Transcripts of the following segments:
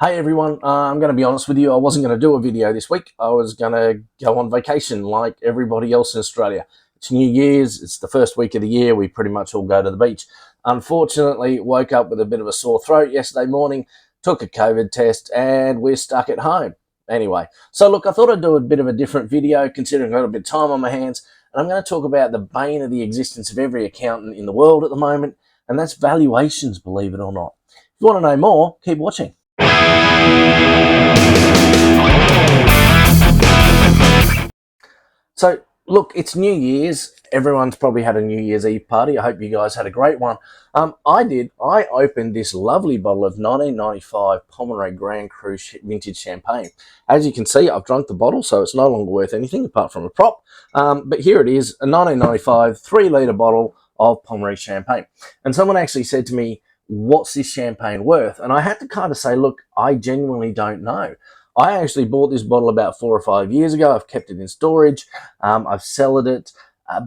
Hey everyone, I'm going to be honest with you, I wasn't going to do a video this week. I was going to go on vacation like everybody else in Australia. It's New Year's, it's the first week of the year, we pretty much all go to the beach. Unfortunately, woke up with a bit of a sore throat yesterday morning, took a COVID test, and we're stuck at home. Anyway, so look, I thought I'd do a bit of a different video considering I've got a bit of time on my hands, and I'm going to talk about the bane of the existence of every accountant in the world at the moment, and that's valuations, believe it or not. If you want to know more, keep watching. So, look, it's New Year's. Everyone's probably had a New Year's Eve party. I hope you guys had a great one. I did. I opened this lovely bottle of 1995 Pomeroy Grand Cru vintage champagne. As you can see, I've drunk the bottle, so it's no longer worth anything apart from a prop. But here it is, a 1995 3-litre bottle of Pomeroy champagne. And someone actually said to me, what's this champagne worth? And I had to kind of say, look, I genuinely don't know. I actually bought this bottle about 4 or 5 years ago. I've kept it in storage. I've cellared it.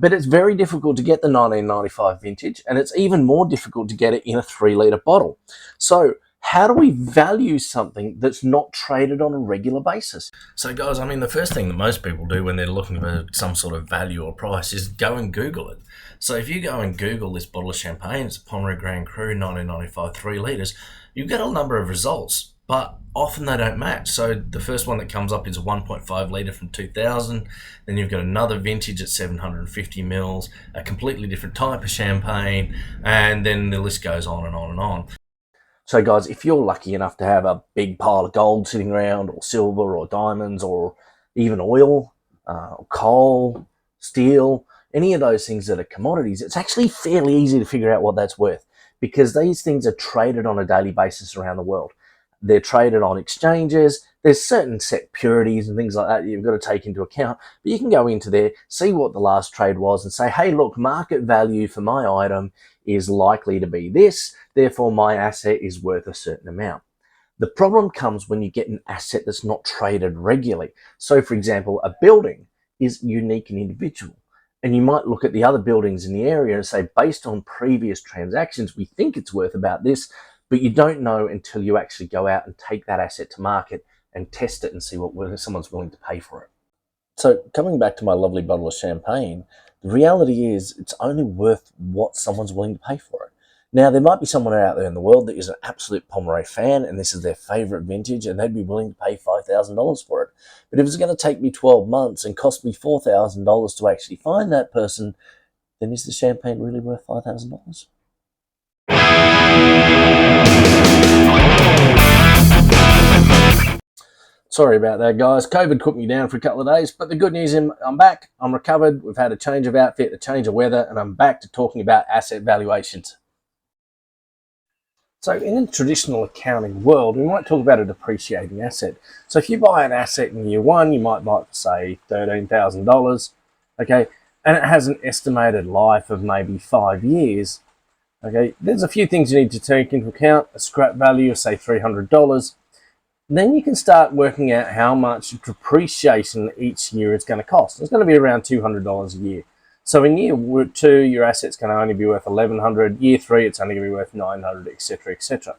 But it's very difficult to get the 1995 vintage, and it's even more difficult to get it in a 3-litre bottle. So how do we value something that's not traded on a regular basis? So guys, I mean, the first thing that most people do when they're looking for some sort of value or price is go and Google it. So if you go and Google this bottle of champagne, it's a Pomeroy Grand Cru 1995 3 litres, you get a number of results, but often they don't match. So the first one that comes up is a 1.5 litre from 2000. Then you've got another vintage at 750 mils, a completely different type of champagne, and then the list goes on and on and on. So guys, if you're lucky enough to have a big pile of gold sitting around, or silver, or diamonds, or even oil, coal, steel, any of those things that are commodities, it's actually fairly easy to figure out what that's worth, because these things are traded on a daily basis around the world. They're traded on exchanges. There's certain set purities and things like that you've got to take into account. But you can go into there, see what the last trade was, and say, hey, look, market value for my item is likely to be this, therefore my asset is worth a certain amount. The problem comes when you get an asset that's not traded regularly. So, for example, a building is unique and individual. And you might look at the other buildings in the area and say, based on previous transactions, we think it's worth about this, but you don't know until you actually go out and take that asset to market and test it and see what someone's willing to pay for it. So coming back to my lovely bottle of champagne, the reality is it's only worth what someone's willing to pay for it. Now, there might be someone out there in the world that is an absolute Pomeroy fan and this is their favourite vintage and they'd be willing to pay $5,000 for it. But if it's going to take me 12 months and cost me $4,000 to actually find that person, then is the champagne really worth $5,000? Sorry about that, guys. COVID put me down for a couple of days, but the good news is I'm back. I'm recovered. We've had a change of outfit, a change of weather, and I'm back to talking about asset valuations. So in a traditional accounting world, we might talk about a depreciating asset. So if you buy an asset in year one, you might buy it for, say, $13,000, okay, and it has an estimated life of maybe 5 years. Okay, there's a few things you need to take into account. A scrap value of, say, $300. Then you can start working out how much depreciation each year is going to cost. It's going to be around $200 a year. So in year 2, your asset's going to only be worth $1,100. Year 3, it's only going to be worth $900, etc., etc.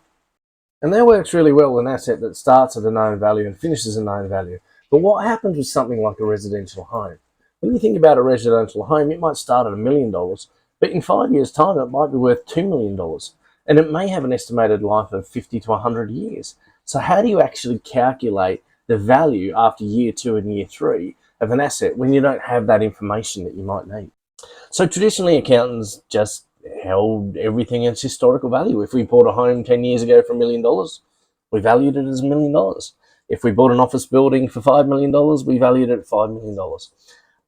And that works really well with an asset that starts at a known value and finishes a known value. But what happens with something like a residential home? When you think about a residential home, it might start at $1 million, but in 5 years' time, it might be worth $2 million. And it may have an estimated life of 50 to 100 years. So how do you actually calculate the value after year 2 and year 3 of an asset when you don't have that information that you might need? So traditionally, accountants just held everything in its historical value. If we bought a home 10 years ago for $1 million, we valued it as $1 million. If we bought an office building for $5 million, we valued it at $5 million.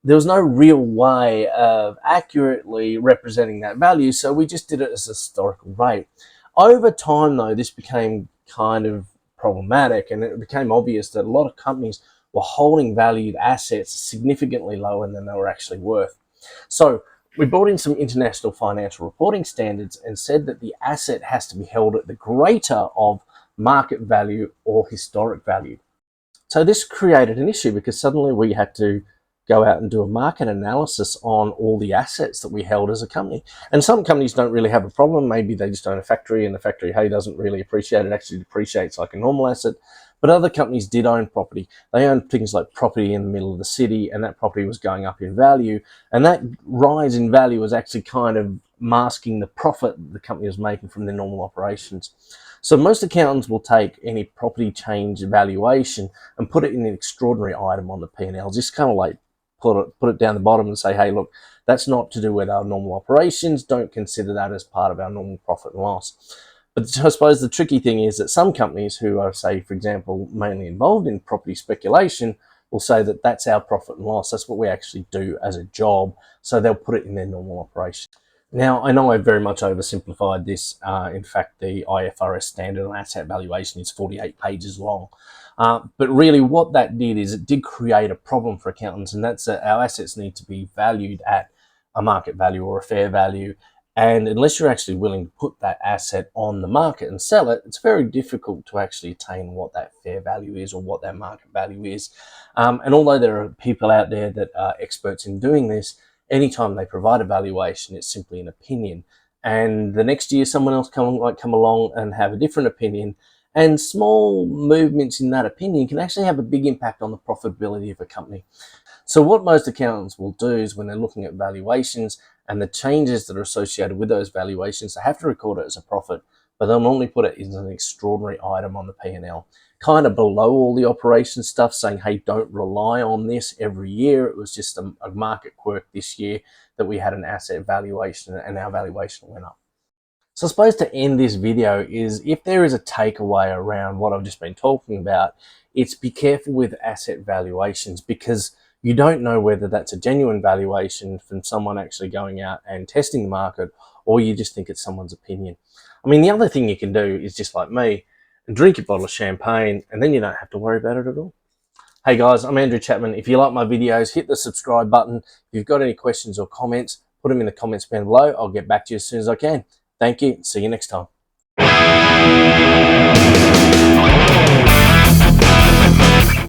There was no real way of accurately representing that value, so we just did it as a historical rate. Over time, though, this became kind of problematic, and it became obvious that a lot of companies were holding valued assets significantly lower than they were actually worth. So we brought in some international financial reporting standards and said that the asset has to be held at the greater of market value or historic value. So this created an issue because suddenly we had to go out and do a market analysis on all the assets that we held as a company. And some companies don't really have a problem. Maybe they just own a factory and the factory, hey, doesn't really appreciate it, actually depreciates like a normal asset. But other companies did own property. They owned things like property in the middle of the city, and that property was going up in value. And that rise in value was actually kind of masking the profit the company was making from their normal operations. So most accountants will take any property change valuation and put it in an extraordinary item on the P&L, just kind of like put it down the bottom and say, hey, look, that's not to do with our normal operations. Don't consider that as part of our normal profit and loss. But I suppose the tricky thing is that some companies who are, say, for example, mainly involved in property speculation will say that that's our profit and loss. That's what we actually do as a job. So they'll put it in their normal operation. Now, I know I very much oversimplified this. In fact, the IFRS standard on asset valuation is 48 pages long. But really what that did is it did create a problem for accountants, and that's that our assets need to be valued at a market value or a fair value. And unless you're actually willing to put that asset on the market and sell it, it's very difficult to actually attain what that fair value is or what that market value is. And although there are people out there that are experts in doing this, anytime they provide a valuation, it's simply an opinion. And the next year, someone else might come along and have a different opinion. And small movements in that opinion can actually have a big impact on the profitability of a company. So what most accountants will do is when they're looking at valuations and the changes that are associated with those valuations, they have to record it as a profit, but they'll normally put it as an extraordinary item on the P&L, kind of below all the operation stuff, saying, hey, don't rely on this every year. It was just a market quirk this year that we had an asset valuation and our valuation went up. So I suppose to end this video is, if there is a takeaway around what I've just been talking about, it's be careful with asset valuations, because you don't know whether that's a genuine valuation from someone actually going out and testing the market, or you just think it's someone's opinion. I mean, the other thing you can do is just like me and drink your bottle of champagne, and then you don't have to worry about it at all. Hey guys, I'm Andrew Chapman. If you like my videos, hit the subscribe button. If you've got any questions or comments, put them in the comments down below. I'll get back to you as soon as I can. Thank you. See you next time.